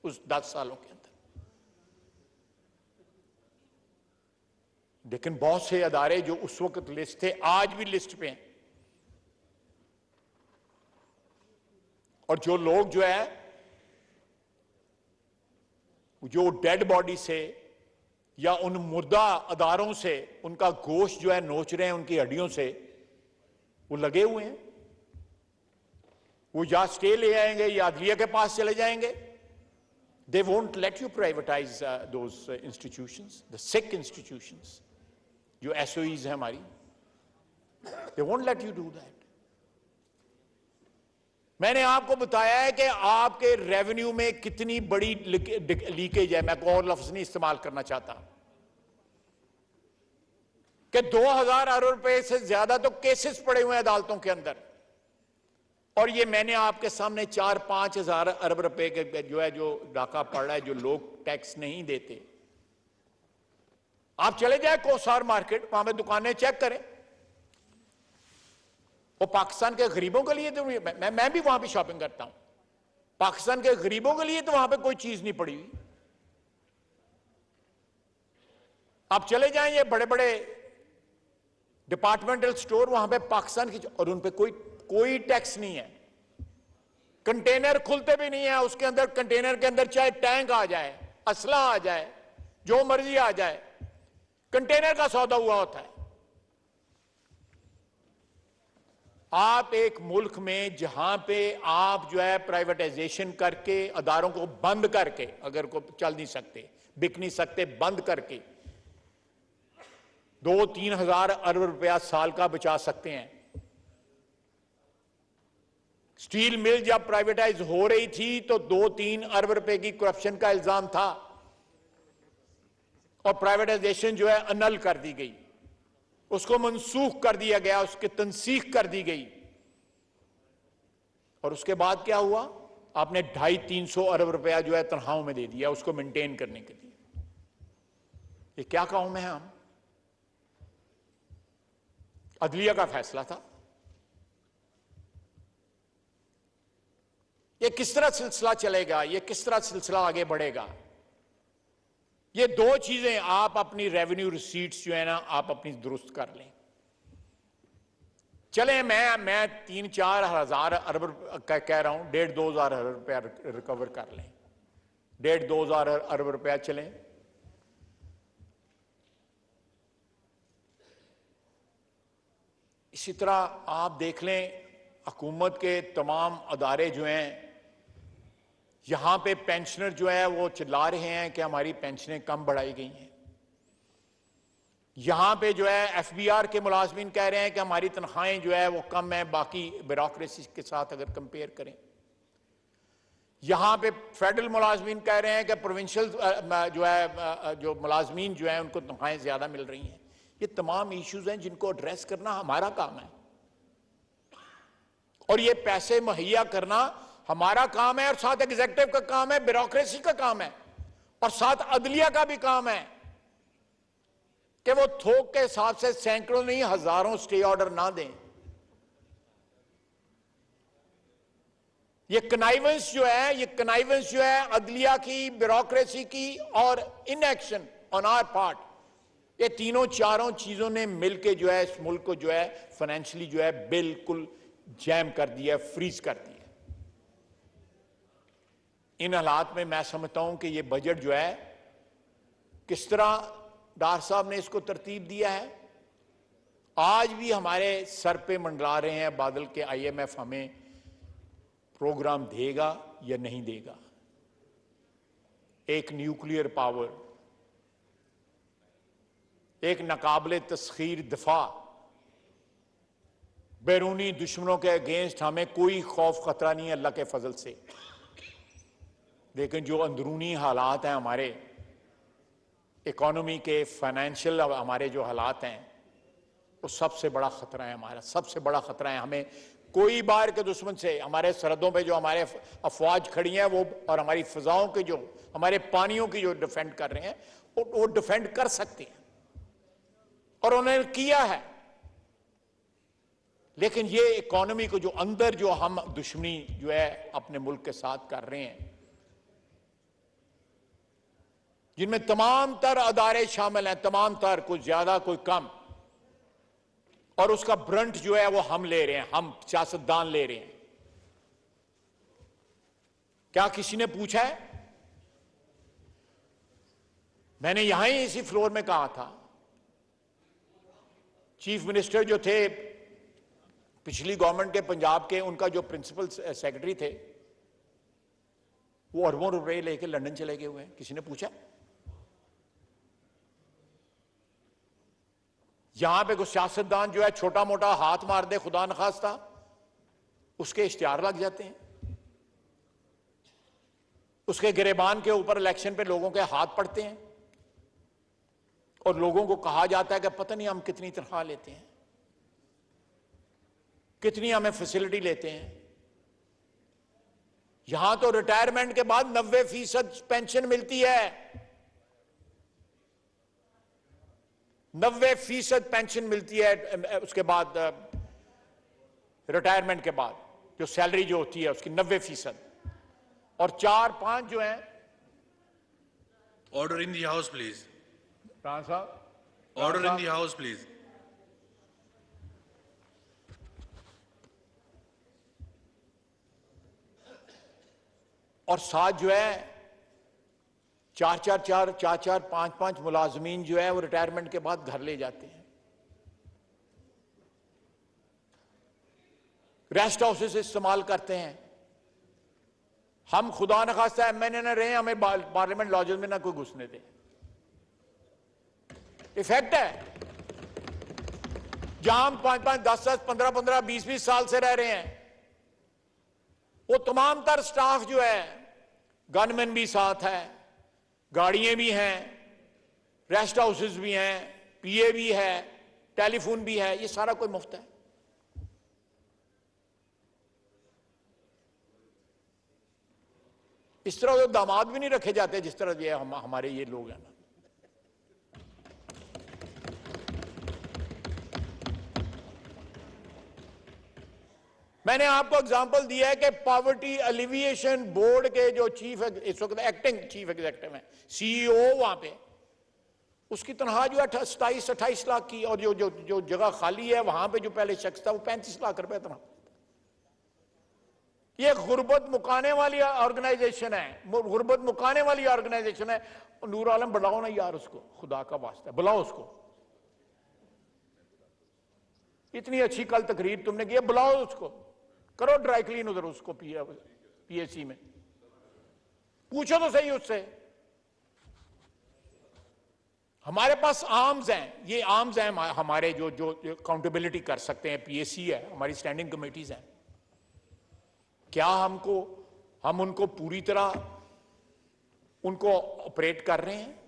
उस 10 सालों के अंदर। लेकिन बहुत से अदारे जो उस वक्त लिस्ट थे आज भी लिस्ट पे हैं, और जो लोग जो है जो डेड बॉडी से या उन मुर्दा अदारों से उनका गोश्त जो है नोच रहे हैं उनकी हड्डियों से, वो लगे हुए हैं। वो या स्टे ले आएंगे या अदलिया के पास चले जाएंगे। They won't let you privatise those institutions, the sick institutions जो एसओईज है हमारी, they won't let you do that. मैंने आपको बताया है कि आपके रेवेन्यू में कितनी बड़ी लीकेज है। मैं कोई और लफ्ज नहीं इस्तेमाल करना चाहता कि 2000 अरब रुपए से ज्यादा तो केसेस पड़े हुए हैं अदालतों के अंदर, और ये मैंने आपके सामने 4-5 हजार अरब रुपए के जो है जो डाका पड़ रहा है, जो लोग टैक्स नहीं देते। आप चले जाए कोसार मार्केट, वहां पे दुकानें चेक करें, वो पाकिस्तान के गरीबों के लिए तो मैं भी वहां पे शॉपिंग करता हूं, पाकिस्तान के गरीबों के लिए तो वहां पे कोई चीज नहीं पड़ी हुई। आप चले जाएं ये बड़े बड़े डिपार्टमेंटल स्टोर, वहां पे पाकिस्तान की, और उन पे कोई टैक्स नहीं है। कंटेनर खुलते भी नहीं है, उसके अंदर कंटेनर के अंदर चाहे टैंक आ जाए, असला आ जाए, जो मर्जी आ जाए, कंटेनर का सौदा हुआ होता है। आप एक मुल्क में जहां पे आप जो है प्राइवेटाइजेशन करके अदारों को बंद करके, अगर को चल नहीं सकते, बिक नहीं सकते, बंद करके 2-3 हजार अरब रुपया साल का बचा सकते हैं। स्टील मिल जब प्राइवेटाइज हो रही थी तो 2-3 अरब रुपए की करप्शन का इल्जाम था, और प्राइवेटाइजेशन जो है अनल कर दी गई, उसको मनसूख कर दिया गया, उसकी तनसीख कर दी गई। और उसके बाद क्या हुआ? आपने 250-300 अरब रुपया जो है तनख्वाहों में दे दिया उसको मेंटेन करने के लिए। ये क्या कौम है हम? अदलिया का फैसला था। ये किस तरह सिलसिला चलेगा, ये किस तरह सिलसिला आगे बढ़ेगा? ये दो चीजें आप अपनी रेवेन्यू रिसीट्स जो है ना, आप अपनी दुरुस्त कर लें। चले मैं 3-4 हजार अरब कह रहा हूं, 1.5-2 हजार अरब रुपया रिकवर कर लें, 1.5-2 हजार अरब रुपया चलें। इसी तरह आप देख लें हुकूमत के तमाम अदारे जो हैं, यहां पे पेंशनर जो है वो चिल्ला रहे हैं कि हमारी पेंशनें कम बढ़ाई गई हैं। यहां पे जो है एफबीआर के मुलाजमीन कह रहे हैं कि हमारी तनख्वाहें जो है वो कम है बाकी ब्यूरोक्रेसी के साथ अगर कंपेयर करें। यहां पे फेडरल मुलाजमीन कह रहे हैं कि प्रोविंशियल जो है जो मुलाजमीन जो है उनको तनख्वाहें ज्यादा मिल रही हैं। ये तमाम इश्यूज हैं जिनको एड्रेस करना हमारा काम है, और ये पैसे मुहैया करना हमारा काम है, और साथ एग्जीक्यूटिव का काम है, ब्यूरोक्रेसी का काम है, और साथ अदलिया का भी काम है कि वो थोक के हिसाब से सैकड़ों नहीं हजारों स्टे ऑर्डर ना दें। ये कनाइवेंस जो है अदलिया की, ब्यूरोक्रेसी की और इनएक्शन ऑन आवर पार्ट, ये तीनों चारों चीजों ने मिलकर जो है इस मुल्क को जो है फाइनेंशियली जो है बिल्कुल जैम कर दिया, फ्रीज कर दिया। इन हालात में मैं समझता हूं कि ये बजट जो है किस तरह डार साहब ने इसको तरतीब दिया है। आज भी हमारे सर पे मंडरा रहे हैं बादल के आईएमएफ हमें प्रोग्राम देगा या नहीं देगा। एक न्यूक्लियर पावर, एक नाकाबिले तस्खीर दफा, बैरूनी दुश्मनों के अगेंस्ट हमें कोई खौफ खतरा नहीं है अल्लाह के फजल से। लेकिन जो अंदरूनी हालात हैं हमारे इकोनॉमी के, फाइनेंशियल हमारे जो हालात हैं, वो सबसे बड़ा खतरा है हमारा, सबसे बड़ा खतरा है। हमें कोई बाहर के दुश्मन से, हमारे सरहदों पे जो हमारे अफवाज खड़ी हैं वो, और हमारी फिजाओं के जो, हमारे पानियों की जो डिफेंड कर रहे हैं वो डिफेंड कर सकते हैं, और उन्होंने किया है। लेकिन ये इकोनॉमी को जो अंदर जो हम दुश्मनी जो है अपने मुल्क के साथ कर रहे हैं, जिनमें तमाम तर अदारे शामिल हैं, तमाम तर, कोई ज्यादा कोई कम, और उसका ब्रंट जो है वो हम ले रहे हैं, हम सियासतदान ले रहे हैं। क्या किसी ने पूछा है? मैंने यहां ही इसी फ्लोर में कहा था, चीफ मिनिस्टर जो थे पिछली गवर्नमेंट के पंजाब के, उनका जो प्रिंसिपल सेक्रेटरी थे, वो अरबों रुपए लेके लंदन चले गए हुए हैं। किसी ने पूछा? यहां पे कोई सियासतदान जो है छोटा मोटा हाथ मार दे खुदा न खास्ता, उसके इश्तिहार लग जाते हैं, उसके गिरेबान के ऊपर इलेक्शन पे लोगों के हाथ पड़ते हैं, और लोगों को कहा जाता है कि पता नहीं हम कितनी तनख्वाह लेते हैं, कितनी हमें फैसिलिटी लेते हैं। यहां तो रिटायरमेंट के बाद 90% पेंशन मिलती है, 90% पेंशन मिलती है उसके बाद, रिटायरमेंट के बाद जो सैलरी जो होती है उसकी 90%, और 4-5 जो है। Order in the house please. Rana साहब, order in the house please. और साथ जो है 4-4, 5-5 मुलाजमीन जो है वो रिटायरमेंट के बाद घर ले जाते हैं, रेस्ट हाउसेस इस्तेमाल करते हैं। हम खुदा न खास्ता एमएनए न रहे, हमें पार्लियामेंट लॉजेस में ना कोई घुसने दे। इफेक्ट है, जहां हम 5-5, 10-10, 15-15, 20-20 साल से रह रहे हैं, वो तमाम तर स्टाफ जो है, गनमैन भी साथ है, गाड़ियां भी हैं, रेस्ट हाउसेस भी हैं, पीए भी है, टेलीफोन भी है, ये सारा कोई मुफ्त है। इस तरह तो दामाद भी नहीं रखे जाते जिस तरह ये हमारे ये लोग हैं ना। मैंने आपको एग्जांपल दिया है कि पॉवर्टी एलिविएशन बोर्ड के जो चीफ, इस वक्त एक्टिंग चीफ एग्जीक्यूटिव है, सीईओ, वहां पे उसकी तनख्वाह जो है 27-28 लाख की, और जो जगह खाली है वहां पे जो पहले शख्स था वो 35 लाख रुपए तनख्वाह। ये गुर्बत मुकाने वाली ऑर्गेनाइजेशन है, गुर्बत मुकाने वाली ऑर्गेनाइजेशन है। नूर आलम बुलाओ ना यार उसको, खुदा का वास्ता बुलाओ उसको। इतनी अच्छी कल तकरीर तुमने की, बुलाओ उसको, करो ड्राई क्लीन उधर उसको पीएसी में, पूछो तो सही उससे। हमारे पास आर्म्स हैं, ये आर्म्स हैं हमारे जो अकाउंटेबिलिटी कर सकते हैं। पीएसी है, हमारी स्टैंडिंग कमेटीज हैं। क्या हम उनको पूरी तरह उनको ऑपरेट कर रहे हैं?